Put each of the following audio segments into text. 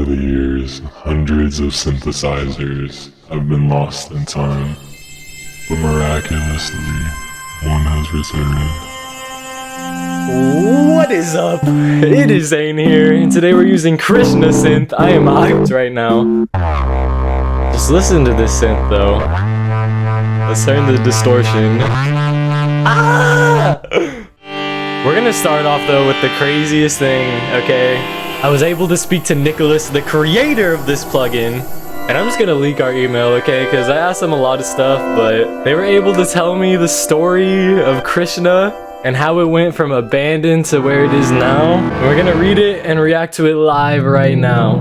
Over the years, hundreds of synthesizers have been lost in time, but miraculously, one has returned. What is up? It is Zane here, and today we're using KRISHNA Synth. I am hyped right now. Just listen to this synth though. Let's turn the distortion. Ah! We're gonna start off though with the craziest thing, okay? I was able to speak to Nicholas, the creator of this plugin, and I'm just gonna leak our email, okay? Because I asked them a lot of stuff, but they were able to tell me the story of Krishna and how it went from abandoned to where it is now. And we're gonna read it and react to it live right now.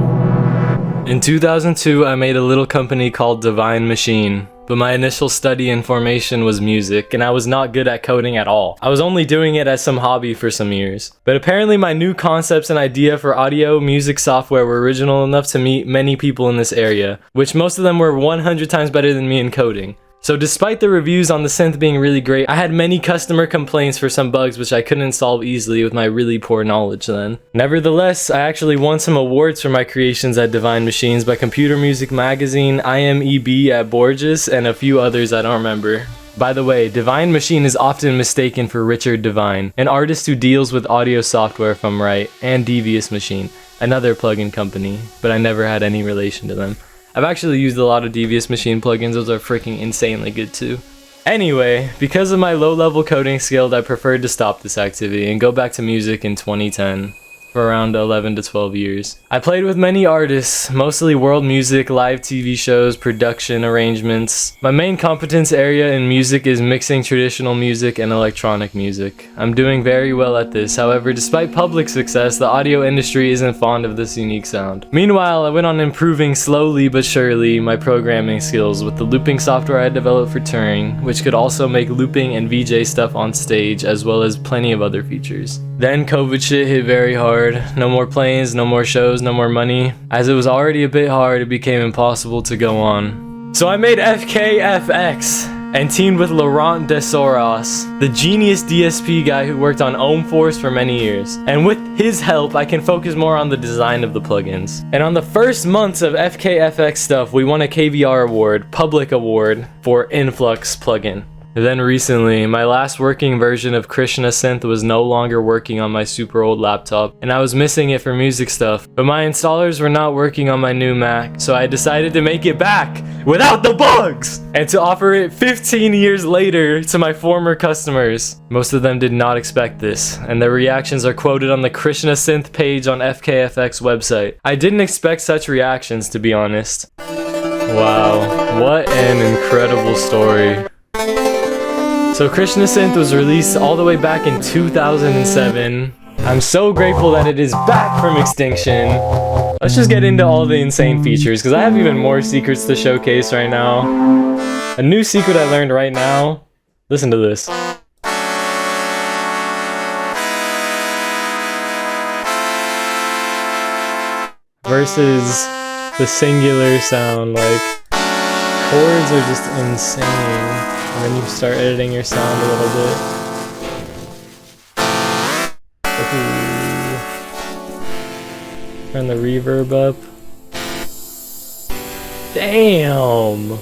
In 2002, I made a little company called Devine Machine, but my initial study and formation was music, and I was not good at coding at all. I was only doing it as some hobby for some years. But apparently my new concepts and idea for audio music software were original enough to meet many people in this area, which most of them were 100 times better than me in coding. So despite the reviews on the synth being really great, I had many customer complaints for some bugs which I couldn't solve easily with my really poor knowledge then. Nevertheless, I actually won some awards for my creations at Devine Machines by Computer Music Magazine, IMEB at Borges, and a few others I don't remember. By the way, Devine Machine is often mistaken for Richard Devine, an artist who deals with audio software if I'm right, and Devious Machine, another plugin company, but I never had any relation to them. I've actually used a lot of Devious Machine plugins, those are freaking insanely good too. Anyway, because of my low-level coding skills, I preferred to stop this activity and go back to music in 2010. For around 11 to 12 years. I played with many artists, mostly world music, live TV shows, production, arrangements. My main competence area in music is mixing traditional music and electronic music. I'm doing very well at this, however, despite public success, the audio industry isn't fond of this unique sound. Meanwhile, I went on improving slowly but surely my programming skills with the looping software I developed for touring, which could also make looping and VJ stuff on stage, as well as plenty of other features. Then COVID shit hit very hard. No more planes, no more shows, no more money. As it was already a bit hard, it became impossible to go on. So I made FKFX and teamed with Laurent Desoros, the genius DSP guy who worked on Ohm Force for many years. And with his help, I can focus more on the design of the plugins. And on the first months of FKFX stuff, we won a KVR award, public award, for Influx plugin. Then recently, my last working version of KRISHNA Synth was no longer working on my super old laptop, and I was missing it for music stuff, but my installers were not working on my new Mac, so I decided to make it back without the bugs and to offer it 15 years later to my former customers. Most of them did not expect this, and their reactions are quoted on the KRISHNA Synth page on FKFX website. I didn't expect such reactions, to be honest. Wow, what an incredible story. So KRISHNA Synth was released all the way back in 2007. I'm so grateful that it is back from extinction. Let's just get into all the insane features, because I have even more secrets to showcase right now. A new secret I learned right now. Listen to this. Versus the singular sound, like, chords are just insane. And then you start editing your sound a little bit. Ooh. Turn the reverb up. Damn!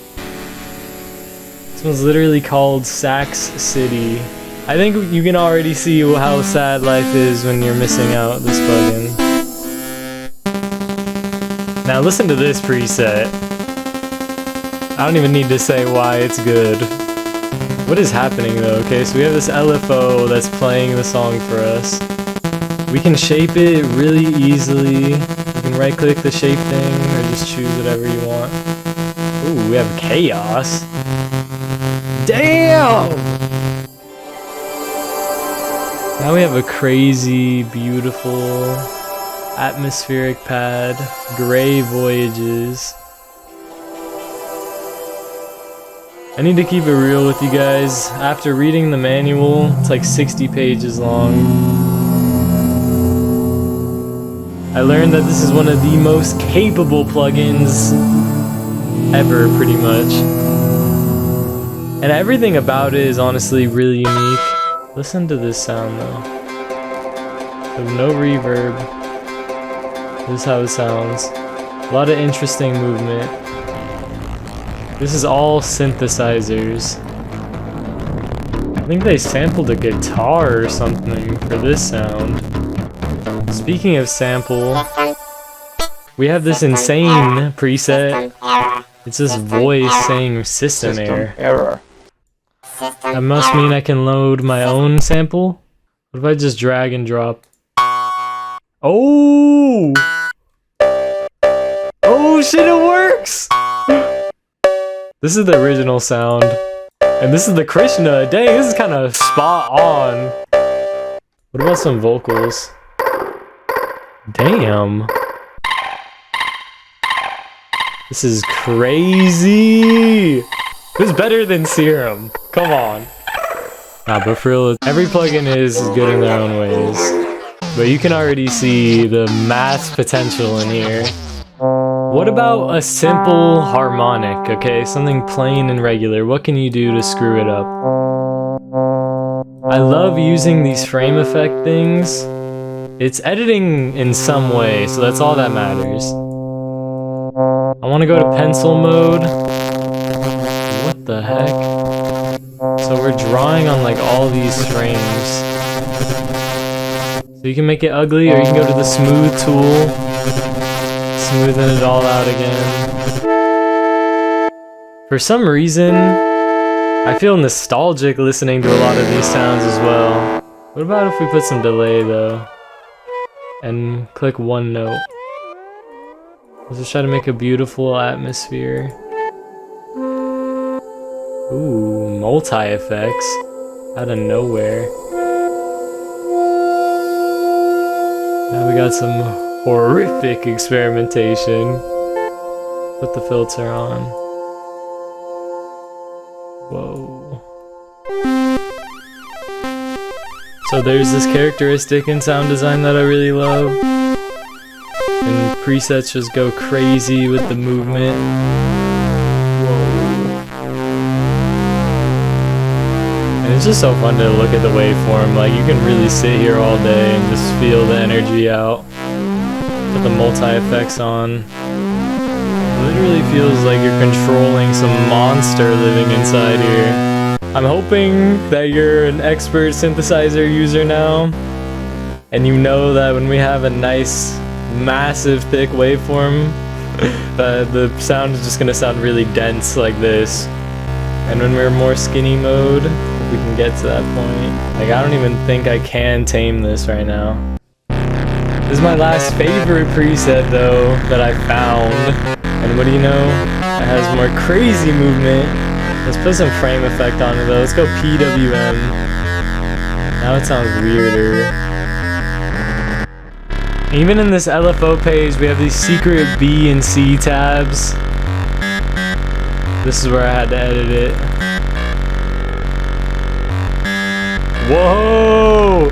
This one's literally called Sax City. I think you can already see how sad life is when you're missing out this plugin. Now listen to this preset. I don't even need to say why it's good. What is happening though? Okay, so we have this LFO that's playing the song for us. We can shape it really easily. You can right click the shape thing or just choose whatever you want. Ooh, we have chaos. Damn! Now we have a crazy, beautiful, atmospheric pad, gray voyages. I need to keep it real with you guys. After reading the manual, it's like 60 pages long. I learned that this is one of the most capable plugins ever, pretty much. And everything about it is honestly really unique. Listen to this sound though. There's no reverb. This is how it sounds. A lot of interesting movement. This is all synthesizers. I think they sampled a guitar or something for this sound. Speaking of sample, we have this insane preset. It's this voice saying system error. That must mean I can load my own sample? What if I just drag and drop? Oh! Oh shit, it works! This is the original sound. And this is the Krishna. Dang, this is kind of spot on. What about some vocals? Damn. This is crazy. This is better than Serum. Come on. Nah, but for real, every plugin is good in their own ways. But you can already see the mass potential in here. What about a simple harmonic, okay? Something plain and regular. What can you do to screw it up? I love using these frame effect things. It's editing in some way, so that's all that matters. I want to go to pencil mode. What the heck? So we're drawing on like all these frames. So you can make it ugly, or you can go to the smooth tool. Smoothing it all out again. For some reason, I feel nostalgic listening to a lot of these sounds as well. What about if we put some delay though? And click one note. Let's just try to make a beautiful atmosphere. Ooh, multi-effects. Out of nowhere. Now we got some horrific experimentation. Put the filter on. Whoa. So there's this characteristic in sound design that I really love. And presets just go crazy with the movement. And it's just so fun to look at the waveform. Like, you can really sit here all day and just feel the energy out. Put the multi-effects on. It literally feels like you're controlling some monster living inside here. I'm hoping that you're an expert synthesizer user now, and you know that when we have a nice, massive, thick waveform, the sound is just gonna sound really dense like this. And when we're more skinny mode, we can get to that point. Like, I don't even think I can tame this right now. This is my last favorite preset though that I found. And what do you know? It has more crazy movement. Let's put some frame effect on it though. Let's go PWM. Now it sounds weirder. Even in this LFO page, we have these secret B and C tabs. This is where I had to edit it. Whoa!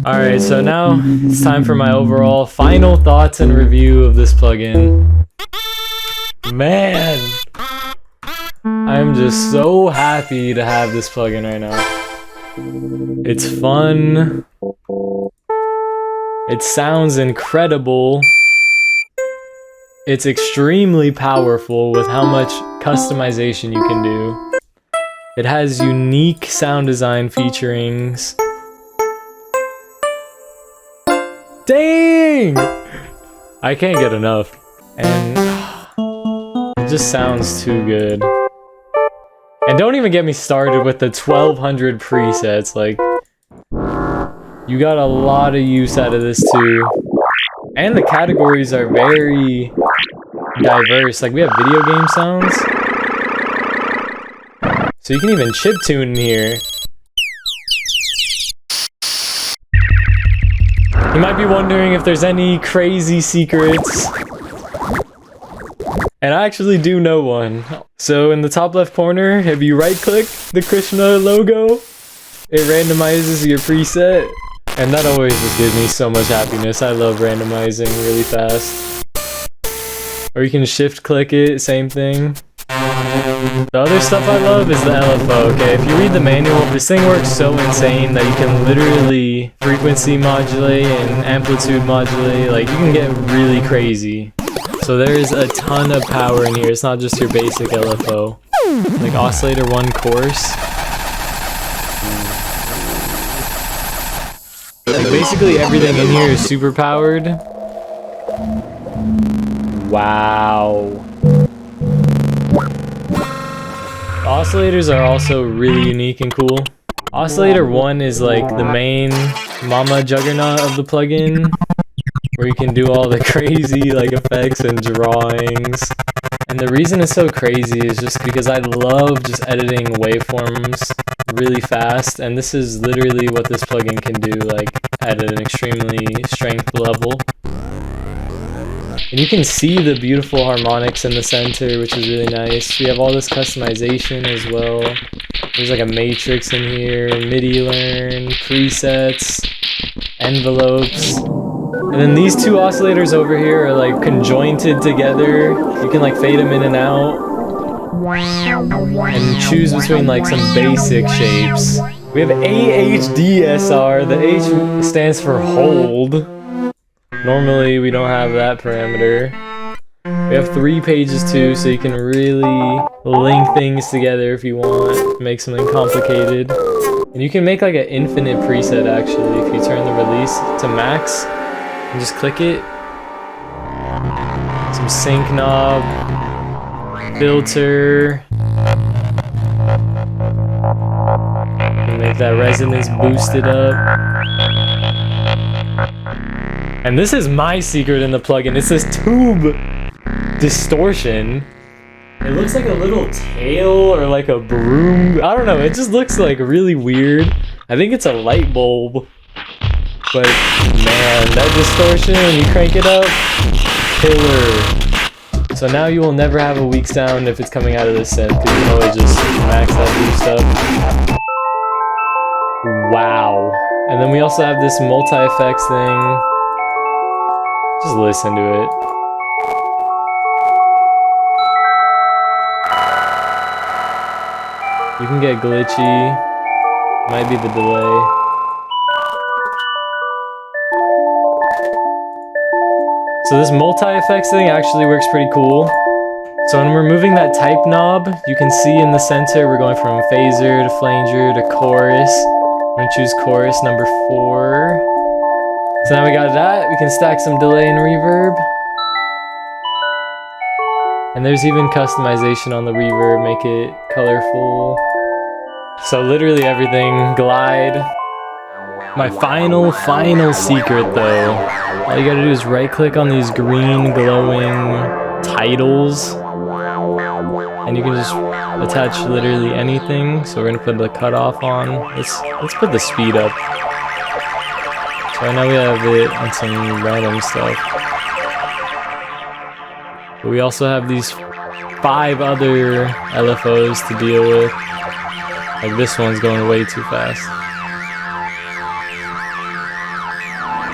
Alright, so now it's time for my overall final thoughts and review of this plugin. Man! I'm just so happy to have this plugin right now. It's fun. It sounds incredible. It's extremely powerful with how much customization you can do. It has unique sound design featurings. Dang! I can't get enough. And it just sounds too good. And don't even get me started with the 1200 presets. Like, you got a lot of use out of this too. And the categories are very diverse. Like, we have video game sounds. So you can even chiptune in here. You might be wondering if there's any crazy secrets. And I actually do know one. So in the top left corner, if you right click the KRISHNA logo, it randomizes your preset. And that always just gives me so much happiness. I love randomizing really fast. Or you can shift click it, same thing. The other stuff I love is the LFO, okay? If you read the manual, this thing works so insane that you can literally frequency modulate and amplitude modulate. Like, you can get really crazy. So there's a ton of power in here. It's not just your basic LFO. Like oscillator 1 course. Like basically everything in here is super powered. Wow. The oscillators are also really unique and cool. Oscillator 1 is like the main mama juggernaut of the plugin, where you can do all the crazy like effects and drawings. And the reason it's so crazy is just because I love just editing waveforms really fast, and this is literally what this plugin can do, like at an extremely strength level. And you can see the beautiful harmonics in the center, which is really nice. We have all this customization as well. There's like a matrix in here, MIDI learn, presets, envelopes. And then these two oscillators over here are like conjointed together. You can like fade them in and out. And choose between like some basic shapes. We have AHDSR. The H stands for hold. Normally we don't have that parameter. We have 3 pages too, so you can really link things together if you want. Make something complicated. And you can make like an infinite preset actually if you turn the release to max. And just click it. Some sync knob, filter. And make that resonance boosted up. And this is my secret in the plugin. It's this tube distortion. It looks like a little tail or like a broom. I don't know. It just looks like really weird. I think it's a light bulb. But man, that distortion, when you crank it up, killer. So now you will never have a weak sound if it's coming out of this synth, because you can always just max that boost up. Wow. And then we also have this multi-effects thing. Just listen to it. You can get glitchy. Might be the delay. So this multi-effects thing actually works pretty cool. So when we're moving that type knob, you can see in the center we're going from phaser to flanger to chorus. I'm gonna choose chorus number 4. So now we got that, we can stack some delay and reverb. And there's even customization on the reverb, make it colorful. So literally everything, glide. My final secret though, all you gotta do is right click on these green glowing titles. And you can just attach literally anything. So we're gonna put the cutoff on. Let's put the speed up. So right now we have it on some random stuff. But we also have these 5 other LFOs to deal with. Like this one's going way too fast.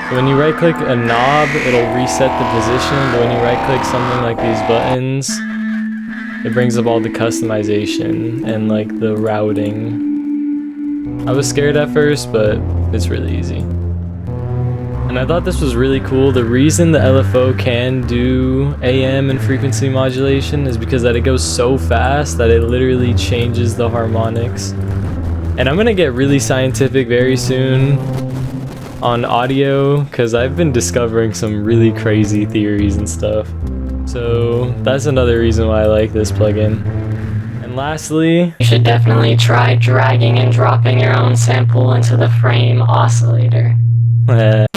So when you right click a knob, it'll reset the position, but when you right click something like these buttons, it brings up all the customization and like the routing. I was scared at first, but it's really easy. And I thought this was really cool. The reason the LFO can do AM and frequency modulation is because that it goes so fast that it literally changes the harmonics. And I'm gonna get really scientific very soon on audio, because I've been discovering some really crazy theories and stuff. So that's another reason why I like this plugin. And lastly, you should definitely try dragging and dropping your own sample into the frame oscillator. And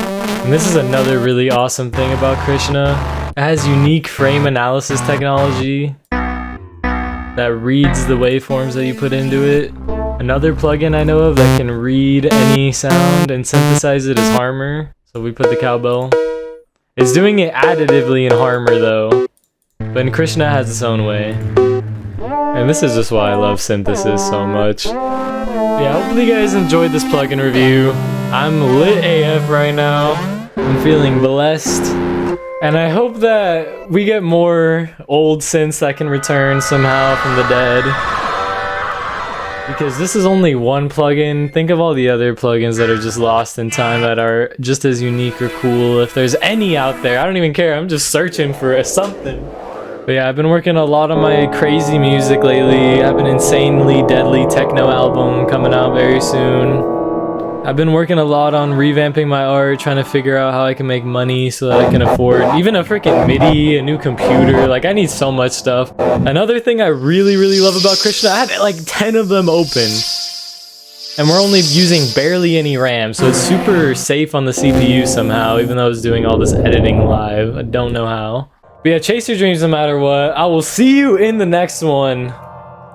this is another really awesome thing about KRISHNA. It has unique frame analysis technology that reads the waveforms that you put into it. Another plugin I know of that can read any sound and synthesize it is Harmor. So we put the cowbell. It's doing it additively in Harmor though. But in KRISHNA has its own way. And this is just why I love synthesis so much. Yeah, hopefully you guys enjoyed this plugin review. I'm lit AF right now. I'm feeling blessed. And I hope that we get more old synths that can return somehow from the dead. Because this is only one plugin. Think of all the other plugins that are just lost in time that are just as unique or cool. If there's any out there, I don't even care. I'm just searching for something. But yeah, I've been working a lot on my crazy music lately. I have an insanely deadly techno album coming out very soon. I've been working a lot on revamping my art, trying to figure out how I can make money so that I can afford even a freaking MIDI, a new computer. Like, I need so much stuff. Another thing I really, really love about KRISHNA, I have like 10 of them open. And we're only using barely any RAM, so it's super safe on the CPU somehow, even though I was doing all this editing live. I don't know how. But yeah, chase your dreams no matter what. I will see you in the next one.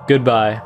Goodbye.